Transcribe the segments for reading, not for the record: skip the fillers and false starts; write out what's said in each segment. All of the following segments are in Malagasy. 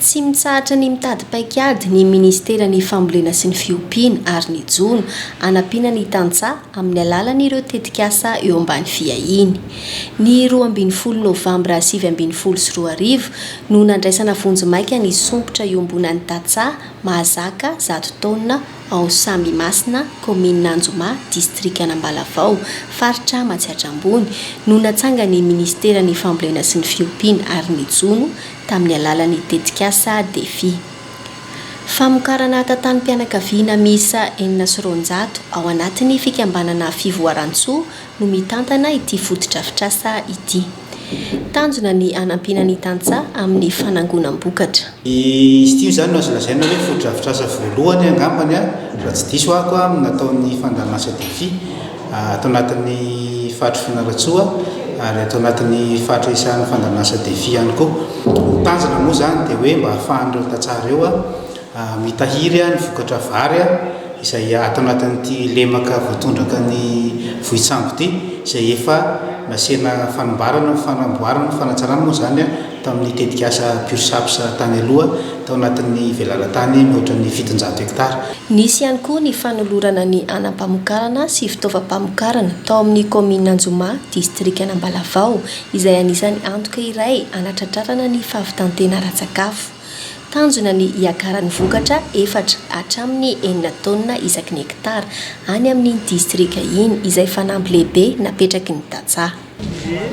Tsy mitsahatra ny mitady paikady ny ministera ny fambolena sy ny fiompiana ary ny jono hanampiana ny tantsaha amin'ny alalan'ireo tetikasa eo ambany fiahiny. Ny 12 Novambra 2024 no nandraisana vonjomaika ny sompotra iombonan'ny tantsaha mahazaka 100 taona ao Samimasina, commune Anjoma, district Anambalavao, faritra Matsiatra Ambony no natsanga ny ministera ny fambolena sy ny fiompiana ary ny jono tamin'ny alalan'ny tetikasa Defi. Famokarana tantanam-pianakaviana miisa 400 ao anatin'ny fikambanana fivoaran-tsoa no mitantana ity fotodrafitrasa ity. Tanjona ny hanampiana ny tantsaha amin'ny fanangonam-bokatra. Izy ity zany no azo lazaina hoe fotodrafitrasa voalohany angambany raha tsy diso ako nataon'ny fandanasa Defi atao anatin'ny fatra Fianaratsoa ary atao anatin'ny fatra isan'ny fandanasa Defi ihany koa. Tanjona moa zany dia hoe mba ahafahan'ireo tantsaha ireo mitahiry ny vokatra vary izay atao anatin'ity lemaka voatondraka ny vohitsambo ity izay efa nasiana fanamboarana fanatsarana moa zany tamin'ny tetikasa Pursapsa tany aloha tao anatin'ny velaran-tany mihoatra ny 700 hektara. Nisy ihany koa ny fanolorana ny anam-pamokarana sy fitaovam-pamokarana tao amin'ny commune Anjoma, district Anambalavao izay anisany antoka iray anatratrarana ny fahavitantena ara-tsakafo. Tanjona ny iakaran'ny vokatra 4 hatramin'ny 4 taona isaky ny hektara any amin'ny distrika iny izay fanampy lehibe napetraky ny tantsaha.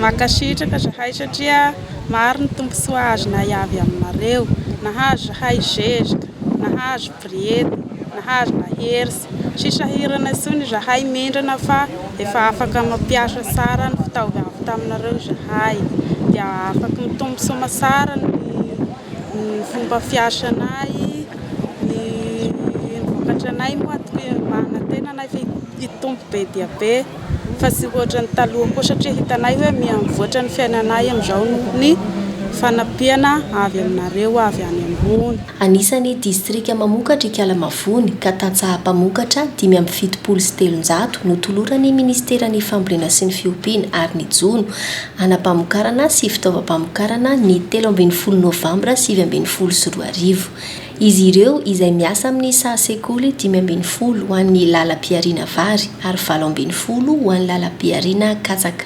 Makasitraka zahay satria maro ny tombontsoa azona avy aminareo, nahazo zahay zezika, nahazo briety, nahazo nahersy, sisahirana sony zahay mendrana fa efa afaka mampiasa tsara ny fitaovana avy taminareo zahay, dia afaka mitombontsoa masara ny fomba fiasanay, ny vokatranay moa manantena anay hitombo be dia be fa tsy ohatra ny taloha koa satria hitanay hoe miamivoatra ny fiainanay amin'izao ny fanampiana avy aminareo avy any ambony. Anisan'ny distrika mamokatra Ikalamavony ka tantsaha-pamokatra 570 no tolorany ministeran'ny fambolena sy ny fiompiana ary ny jono anam-pamokarana sy fitaovam-pamokarana ny 13 Novambra 2024. Izy ireo izay miasa amin'ny sahasekoly 15 ho an'ny lalam-piariana vary ary 17 ho an'ny lalam-piariana katsaka.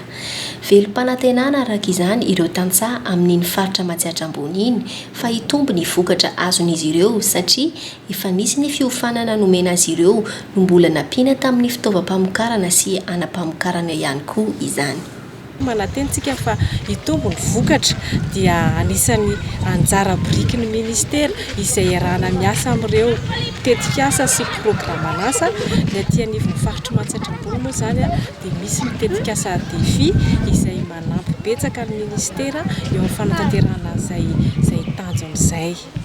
Velom-panantenana araka izany ireo tantsaha amin'iny faritra Matsiatra Ambony iny fa hitombo ny vokatra azon'izy ireo satria efa nisy ny fiofanana nomena azy ireo no mbola nampiana tamin'ny fitaovam-pamokarana sy anam-pamokarana ihany koa izany. Manatentsika fa hitombo ny vokatra dia anisan'ny anjara biriky ny ministera izay iarahana miasa amin'ireo tetikasa sy programan'asa ny aty anivon'ny faritra Matsiatra Ambony moa zany dia misy ny tetikasa Defi izay manampy betsaka ny ministera eo amin'ny fanatanterahana izay tanjona izay.